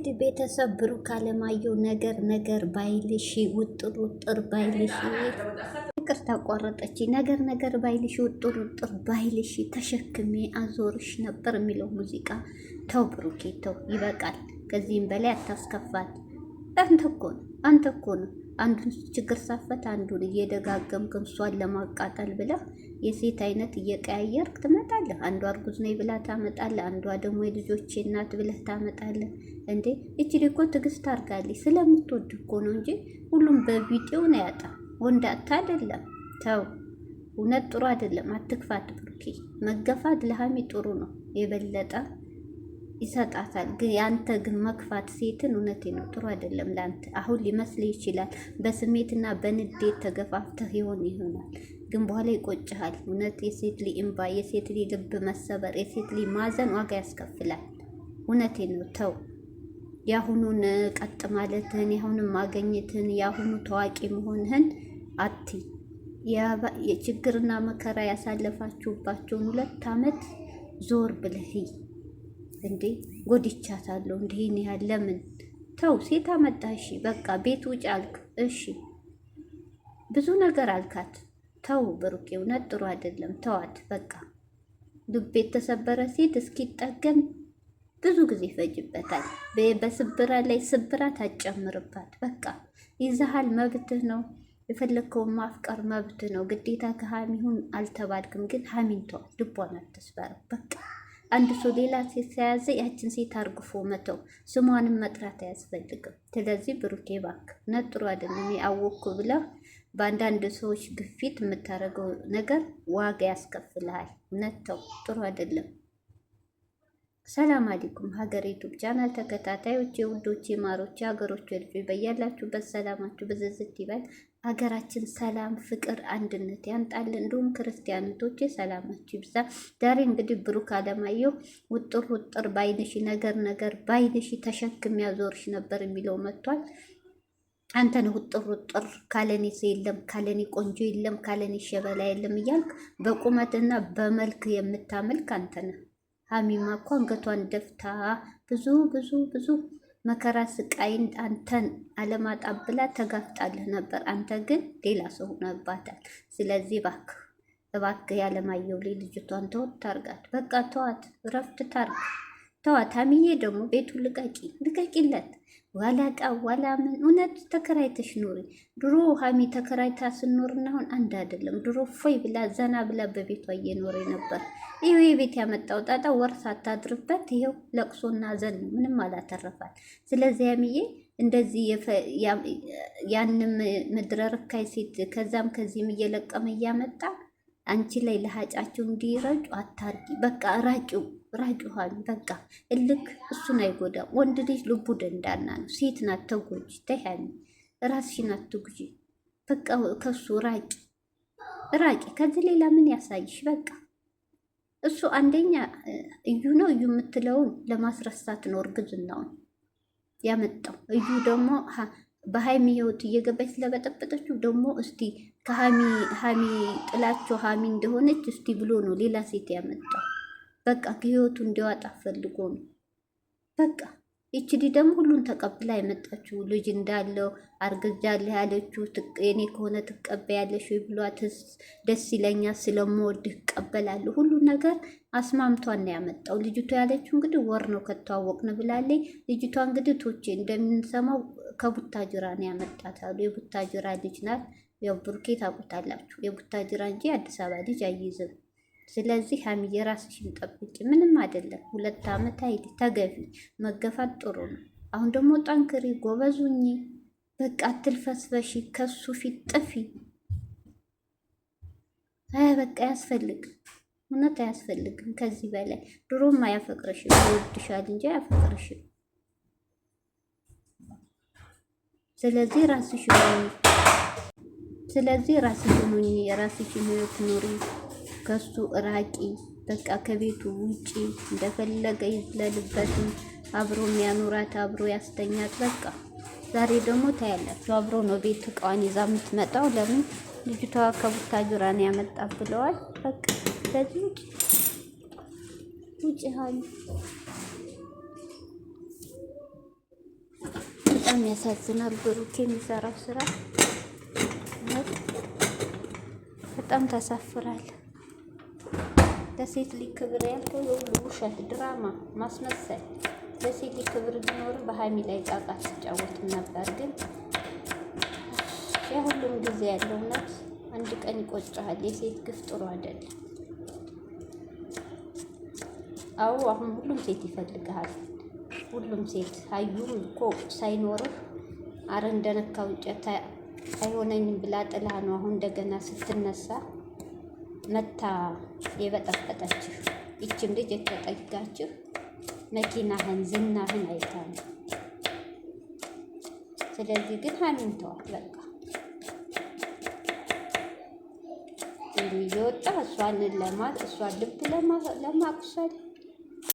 እንግዲህ ቤተሰብ ብሩክ አለማየሁ ነገር ባይልሽ ውጥር ባይልሽ ይቅርታ ቆረጠች። ነገር ባይልሽ ውጥር ባይልሽ ተሸክሜ አዞርሽ ነበር የሚለው ሙዚቃ ተው ብሩኬ ተው፣ ይበቃል። ከዚህም በላይ አታስከፋት። አንተ እኮ ነው አንዱን ችግር ሳፈት አንዱን እየደጋገምክ እሷን ለማቃጠል ብለህ የሴት አይነት እየቀያየርክ ትመጣለህ። አንዷ እርጉዝ ነኝ ብላ ታመጣለህ፣ አንዷ ደግሞ የልጆቼ እናት ብለህ ታመጣለህ። እንዴ እቺ እኮ ትዕግስት አድርጋለች ስለምትወድ እኮ ነው እንጂ ሁሉም በቪዲዮ ነው ያጣ ወንዳታ አይደለም። ተው እውነት ጥሩ አይደለም። አትክፋት ብሩኬ። መገፋት ለሃሚ ጥሩ ነው የበለጠ ይሰጣታል። ግን ያንተ ግን መክፋት ሴትን እውነቴ ነው ጥሩ አይደለም ላንተ። አሁን ሊመስል ይችላል በስሜትና በንዴት ተገፋፍተህ ይሆናል፣ ግን በኋላ ይቆጭሃል። እውነት የሴት ልጅ እንባ፣ የሴት ልጅ ልብ መሰበር፣ የሴት ልጅ ማዘን ዋጋ ያስከፍላል። እውነቴ ነው ተው። ያሁኑን ቀጥ ማለትህን፣ ያሁኑን ማገኘትህን፣ ያሁኑ ታዋቂ መሆንህን አትይ። የችግርና መከራ ያሳለፋችሁባቸውን 2 ዓመት ዞር ብለህ እንዴ ጎድቻታለሁ እንዲህን ያህል ለምን ተው። ሴት አመጣ እሺ በቃ ቤት ውጭ አልክ እሺ ብዙ ነገር አልካት። ተው ብሩኬ እውነት ጥሩ አይደለም ተዋት በቃ። ልብ የተሰበረ ሴት እስኪጠገም ብዙ ጊዜ ይፈጅበታል። በስብራት ላይ ስብራት አጨምርባት። በቃ ይዘሃል፣ መብትህ ነው። የፈለግከውን ማፍቀር መብትህ ነው። ግዴታ ከሃሚ ሁን አልተባልክም፣ ግን ሃሚን ተው፣ ልቧን አትስበረው በቃ። አንድ ሰው ሌላ ሴት ተያዘ ያችን ሴት አርግፎ መተው፣ ስሟንም መጥራት አያስፈልግም። ስለዚህ ብሩኬ እባክህ እውነት ጥሩ አይደለም። ያወቅኩ ብለህ በአንዳንድ ሰዎች ግፊት የምታደርገው ነገር ዋጋ ያስከፍልሃል። እውነት ተው፣ ጥሩ አይደለም። ሰላም አለይኩም ሀገር ዩቲዩብ ቻናል ተከታታዮች፣ የውዶች ማሮች፣ ሀገሮች ልጆች በያላችሁበት ሰላማችሁ ብዝዝት ይበል። ሀገራችን ሰላም፣ ፍቅር፣ አንድነት ያንጣልን። እንዲሁም ክርስቲያኖቶች ሰላማችሁ ይብዛ። ዛሬ እንግዲህ ብሩክ አለማየሁ ውጥር ባይንሽ ነገር ባይንሽ ተሸክም ያዞርሽ ነበር የሚለው መጥቷል። አንተን ውጥር ካለኔ ሰው የለም፣ ካለኔ ቆንጆ የለም፣ ካለኔ ሸበላ የለም እያልክ በቁመትና በመልክ የምታመልክ አንተ ነህ። ሀሚማ እኮ አንገቷን ደፍታ ብዙ መከራ ስቃይን አንተን አለማጣብላ ተጋፍጣለህ ነበር። አንተ ግን ሌላ ሰው ሆነባታል። ስለዚህ እባክህ ያለማየሁ ልጅቷን ተወት ታርጋት። በቃ ተዋት፣ እረፍት ታርግ፣ ተዋት። ሀሚዬ ደግሞ ቤቱን ልቀቂለት። ዋላ ዕቃ ዋላ ምን እውነት ተከራይተሽ ኑሪ። ድሮ ሀሚ ተከራይታ ስኖርና አሁን አንድ አይደለም። ድሮ ፎይ ብላ ዘና ብላ በቤቷ እየኖረ ነበር። ይሄ ቤት ያመጣው ጣጣ ወር ሳታድርበት ይሄው ለቅሶና ዘን ምንም አላተረፋል። ስለዚህ ሀሚዬ እንደዚህ ያንም ምድረ ርካይ ሴት ከዛም ከዚህም እየለቀመ እያመጣ አንቺ ላይ ለሃጫቸው እንዲረጩ አታርጊ። በቃ ራቂው ሀሚ በቃ እልክ እሱን አይጎዳም። ወንድ ልጅ ልቡ ደንዳና ነው። ሴት ናት ተጎጂ። ተይ ሀሚ ራስሽን አትጉጂ። በቃ ከሱ ራቂ። ከዚህ ሌላ ምን ያሳይሽ? በቃ እሱ አንደኛ እዩ ነው። እዩ የምትለውን ለማስረሳት ነው እርግዝናውን ያመጣው። እዩ ደግሞ በሀይሚ ህይወት እየገባች ስለበጠበጠችው ደግሞ እስቲ ከሀሚ ጥላቸው ሀሚ እንደሆነች እስቲ ብሎ ነው ሌላ ሴት ያመጣው። በቃ ከህይወቱ እንዲዋጣ ፈልጎ ነው። በቃ ይችዲ ደግሞ ሁሉን ተቀብላ የመጣችው ልጅ እንዳለው አርግዛለሁ ያለችው የኔ ከሆነ ትቀበያለሽ ወይ ብሏት ደስ ይለኛል ስለምወድህ እቀበላለሁ ሁሉ ነገር አስማምቷን ነው ያመጣው። ልጅቷ ያለችው እንግዲህ ወር ነው ከተዋወቅን ብላለች። ልጅቷ እንግዲህ ቶቼ እንደምንሰማው ከቡታጅራ ነው ያመጣታሉ። የቡታጅራ ልጅ ናት። ያው ብሩኬ ታውቁታላችሁ፣ የቡታጅራ እንጂ አዲስ አበባ ልጅ አይይዝም። ስለዚህ ሀሚ የራስሽን ጠብቂ። ምንም አይደለም። 2 ዓመት አይዲ ተገቢ መገፋት ጥሩ ነው። አሁን ደግሞ ጠንክሪ፣ ጎበዙኝ። በቃ አትልፈስፈሺ፣ ከሱ ፊት ጥፊ። በቃ አያስፈልግም፣ እውነት አያስፈልግም ከዚህ በላይ። ድሮም አያፈቅርሽም፣ ይወድሻል እንጂ አያፈቅርሽም። ስለዚህ ራስሽን ሁኚ፣ የራስሽን ህይወት ኑሪ። ከሱ ራቂ። በቃ ከቤቱ ውጪ። እንደፈለገ ይዝለልበትም፣ አብሮ የሚያኖራት አብሮ ያስተኛት። በቃ ዛሬ ደግሞ ታያላችሁ አብሮ ነው ቤት እቃዋን ይዛ የምትመጣው። ለምን ልጅቷ ከቡታጅራ ነው ያመጣ ብለዋል። በቃ ስለዚህ ውጪ ሀሚ በጣም ያሳዝናል። ብሩክ የሚሰራው ስራ በጣም ታሳፍራል። ለሴት ልጅ ክብር ያልከው ሁሉ ውሸት፣ ድራማ፣ ማስመሰል። ለሴት ልጅ ክብር ቢኖር በሀይሚ ላይ ቃቃ ትጫወትም ነበር። ግን የሁሉም ጊዜ ያለው እውነት አንድ ቀን ይቆጭሃል። የሴት ግፍ ጥሩ አይደለም። አዎ አሁን ሁሉም ሴት ይፈልግሃል። ሁሉም ሴት አዩም እኮ ሳይኖርህ አረ እንደነካው እንጨት አይሆነኝም ብላ ጥላ ነው አሁን እንደገና ስትነሳ መታ የበጠበጠችህ። ይችም ልጅ የተጠጋችህ መኪናህን ዝናህን አይታ ነው። ስለዚህ ግን ሀይሚን ተዋት በቃ። እንዲህ እየወጣ እሷን ልብ ለማቁሰል